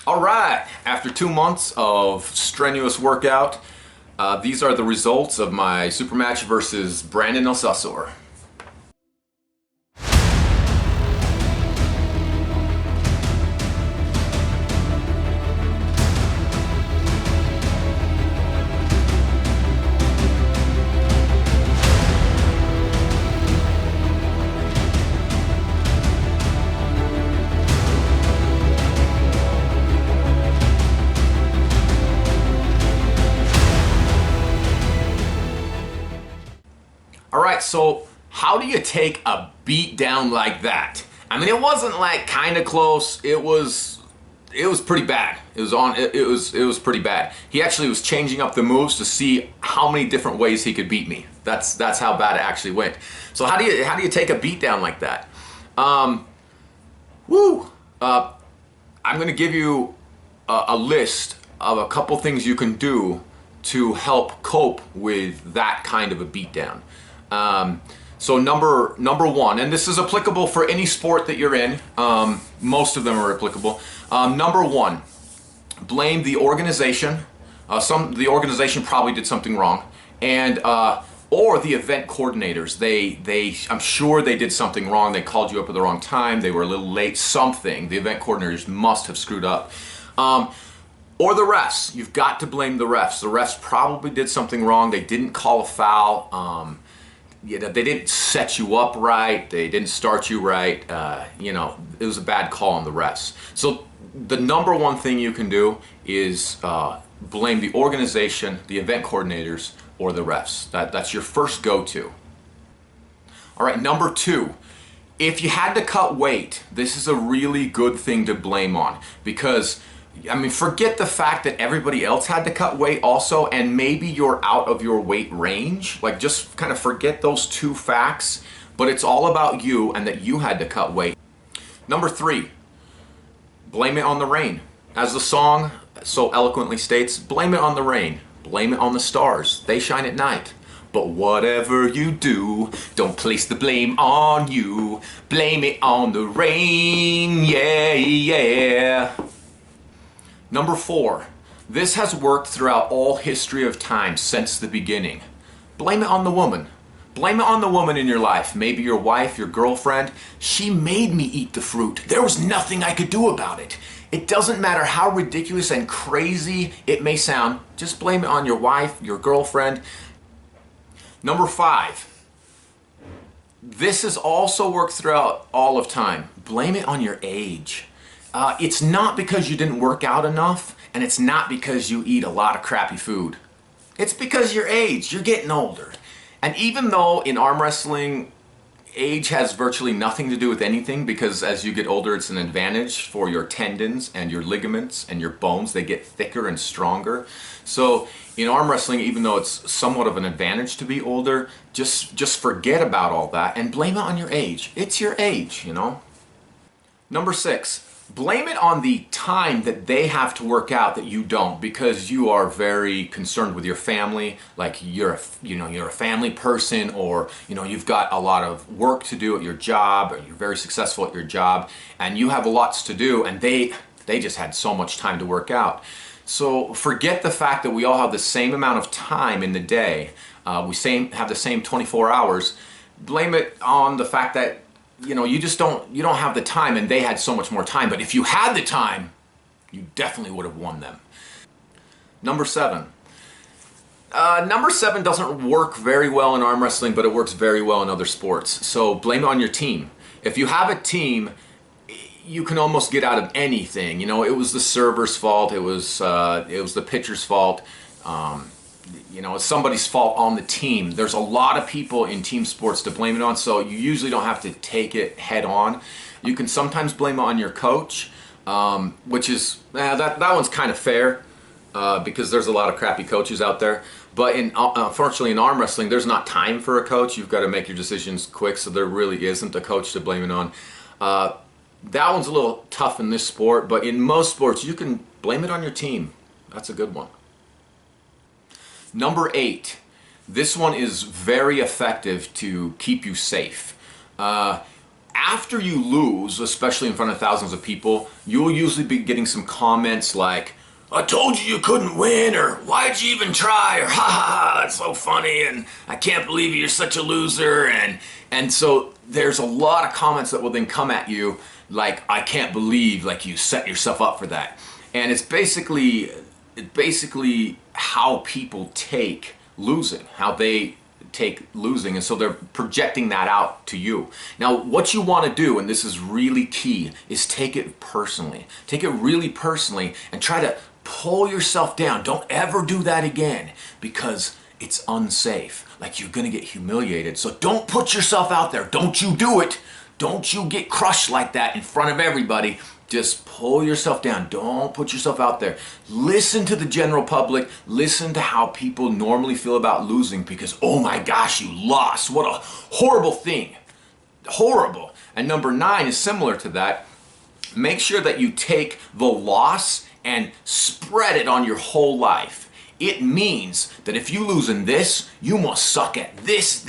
All right, after 2 months of strenuous workout, these are the results of my super match versus Brandon Alsasor. All right, so how do you take a beat down like that? I mean, it wasn't like kind of close. It was pretty bad. It was pretty bad. He actually was changing up the moves to see how many different ways he could beat me. That's how bad it actually went. So how do you take a beat down like that? Woo. I'm going to give you a list of a couple things you can do to help cope with that kind of a beatdown. So number one, and this is applicable for any sport that you're in. Most of them are applicable. Number one, blame the organization. The organization probably did something wrong, and or the event coordinators. I'm sure they did something wrong. They called you up at the wrong time. They were a little late. Something. The event coordinators must have screwed up. Or the refs. You've got to blame the refs. The refs probably did something wrong. They didn't call a foul. They didn't set you up right. They didn't start you right. It was a bad call on the refs. So the number one thing you can do is blame the organization, the event coordinators, or the refs. That's your first go-to. All right, number two. If you had to cut weight, this is a really good thing to blame on, because forget the fact that everybody else had to cut weight also, and maybe you're out of your weight range. Like, just kind of forget those two facts, but it's all about you and that you had to cut weight. Number three, blame it on the rain. As the song so eloquently states, blame it on the rain. Blame it on the stars. They shine at night. But whatever you do, don't place the blame on you. Blame it on the rain, yeah, yeah. Number four, this has worked throughout all history of time since the beginning. Blame it on the woman. Blame it on the woman in your life. Maybe your wife, your girlfriend. She made me eat the fruit. There was nothing I could do about it. It doesn't matter how ridiculous and crazy it may sound. Just blame it on your wife, your girlfriend. Number five, this has also worked throughout all of time. Blame it on your age. It's not because you didn't work out enough, and it's not because you eat a lot of crappy food. It's because your age. You're getting older. And even though in arm wrestling, age has virtually nothing to do with anything, because as you get older, it's an advantage for your tendons and your ligaments and your bones. They get thicker and stronger. So in arm wrestling, even though it's somewhat of an advantage to be older, just forget about all that and blame it on your age. It's your age, you know. Number six. Blame it on the time that they have to work out that you don't, because you are very concerned with your family. Like you're a family person, or you've got a lot of work to do at your job, or you're very successful at your job, and you have lots to do, and they just had so much time to work out. So forget the fact that we all have the same amount of time in the day. We have the same 24 hours. Blame it on the fact that you don't have the time, and they had so much more time. But if you had the time, you definitely would have won them. Number seven. Number seven doesn't work very well in arm wrestling, but it works very well in other sports. So blame it on your team. If you have a team, you can almost get out of anything. It was the server's fault. It was the pitcher's fault. It's somebody's fault on the team. There's a lot of people in team sports to blame it on, so you usually don't have to take it head on. You can sometimes blame it on your coach, which is, that one's kind of fair, because there's a lot of crappy coaches out there. But unfortunately in arm wrestling, there's not time for a coach. You've got to make your decisions quick, so there really isn't a coach to blame it on. That one's a little tough in this sport, but in most sports, you can blame it on your team. That's a good one. Number 8, this one is very effective to keep you safe. after you lose, especially in front of thousands of people, you'll usually be getting some comments like, "I told you you couldn't win," or "Why'd you even try?" or "Ha ha ha, that's so funny," and "I can't believe you're such a loser." And so there's a lot of comments that will then come at you like, "I can't believe like you set yourself up for that." And it's basically how people take losing, how they take losing, and so they're projecting that out to you. Now, what you want to do, and this is really key, is take it personally. Take it really personally and try to pull yourself down. Don't ever do that again, because it's unsafe. Like, you're gonna get humiliated. So don't put yourself out there. Don't you do it. Don't you get crushed like that in front of everybody. Just pull yourself down. Don't put yourself out there. Listen to the general public. Listen to how people normally feel about losing, because, oh my gosh, you lost. What a horrible thing. Horrible. And number 9 is similar to that. Make sure that you take the loss and spread it on your whole life. It means that if you lose in this, you must suck at this,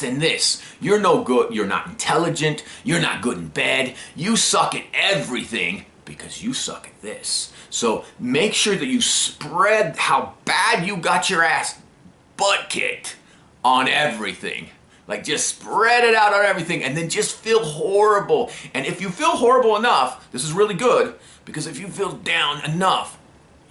and this. You're no good, you're not intelligent, you're not good in bed, you suck at everything because you suck at this. So make sure that you spread how bad you got your ass butt kicked on everything. Like, just spread it out on everything, and then just feel horrible. And if you feel horrible enough, this is really good, because if you feel down enough,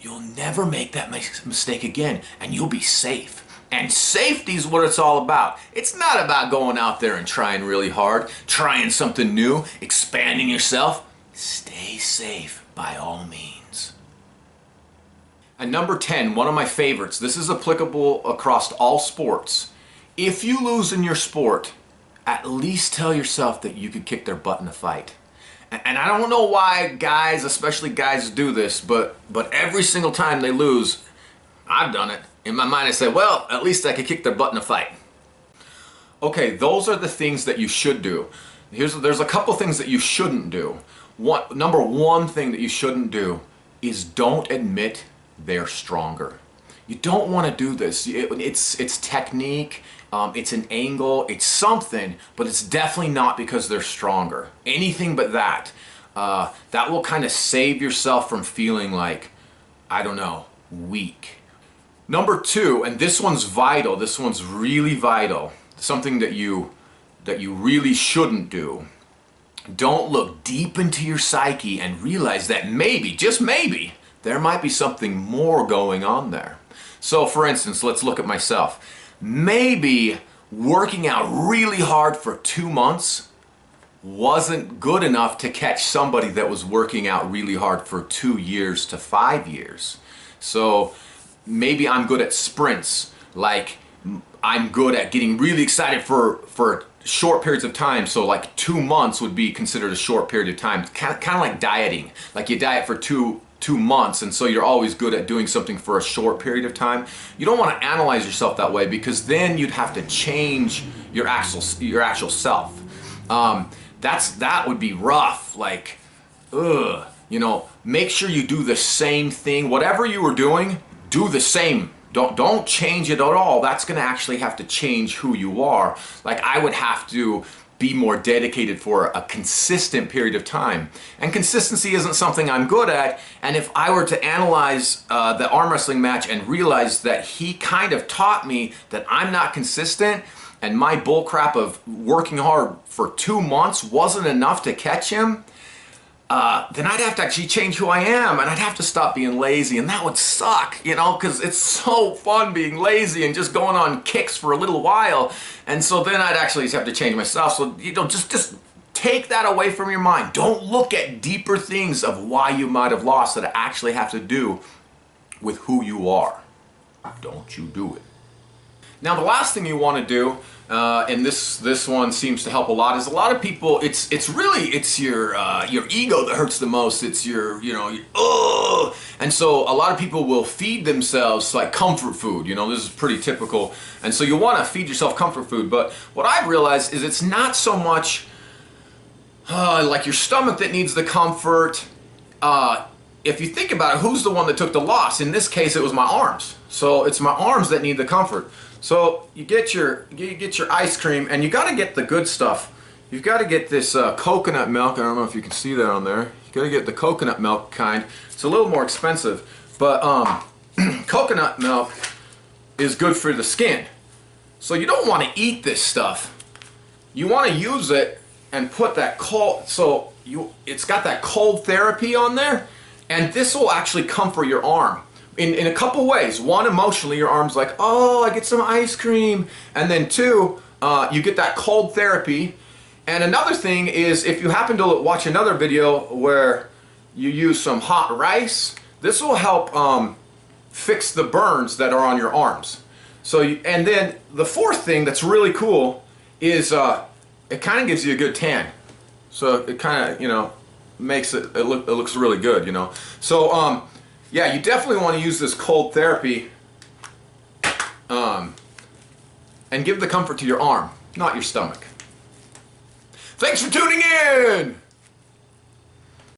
you'll never make that mistake again, and you'll be safe. And safety is what it's all about. It's not about going out there and trying really hard, trying something new, expanding yourself. Stay safe by all means. And number 10, one of my favorites. This is applicable across all sports. If you lose in your sport, at least tell yourself that you could kick their butt in a fight. And I don't know why guys, especially guys, do this, but every single time they lose, I've done it. In my mind I say, well, at least I could kick their butt in a fight. Okay, those are the things that you should do. There's a couple things that you shouldn't do. Number 1 thing that you shouldn't do is don't admit they're stronger. You don't want to do this. It's technique, it's an angle, it's something, but it's definitely not because they're stronger. Anything but that. That will kind of save yourself from feeling like, I don't know, weak. Number 2, and this one's vital, this one's really vital, something that you really shouldn't do. Don't look deep into your psyche and realize that maybe, just maybe, there might be something more going on there. So for instance, let's look at myself. Maybe working out really hard for 2 months wasn't good enough to catch somebody that was working out really hard for 2 years to 5 years. So maybe I'm good at sprints, like I'm good at getting really excited for short periods of time. So like 2 months would be considered a short period of time. Kind of like dieting. Like you diet for two months, and so you're always good at doing something for a short period of time. You don't want to analyze yourself that way, because then you'd have to change your actual self. That would be rough. Like, ugh. You know, make sure you do the same thing. Whatever you were doing, do the same. Don't change it at all. That's going to actually have to change who you are. Like, I would have to be more dedicated for a consistent period of time. And consistency isn't something I'm good at. And if I were to analyze the arm wrestling match and realize that he kind of taught me that I'm not consistent, and my bullcrap of working hard for 2 months wasn't enough to catch him, then I'd have to actually change who I am, and I'd have to stop being lazy, and that would suck, you know, because it's so fun being lazy and just going on kicks for a little while. And so then I'd actually just have to change myself. So, you know, just take that away from your mind. Don't look at deeper things of why you might have lost that actually have to do with who you are. Don't you do it. Now, the last thing you want to do, and this one seems to help a lot, is a lot of people, it's your ego that hurts the most. It's and so a lot of people will feed themselves like comfort food. You know, this is pretty typical. And so you want to feed yourself comfort food. But what I've realized is it's not so much like your stomach that needs the comfort. If you think about it, who's the one that took the loss? In this case, it was my arms. So it's my arms that need the comfort. So you get your ice cream, and you got to get the good stuff. you've got to get this coconut milk. I don't know if you can see that on there. You got to get the coconut milk kind. It's a little more expensive, but coconut milk is good for the skin. So you don't want to eat this stuff. You want to use it and put that cold, so it's got that cold therapy on there, and this will actually comfort your arm in a couple ways. One, emotionally, your arm's like, oh, I get some ice cream, and then two, you get that cold therapy. And another thing is, if you happen to watch another video where you use some hot rice, this will help fix the burns that are on your arms. So, and then the fourth thing that's really cool is it kind of gives you a good tan. So it kind of, you know, makes it looks really good, you know. So yeah, you definitely want to use this cold therapy and give the comfort to your arm, not your stomach. Thanks for tuning in!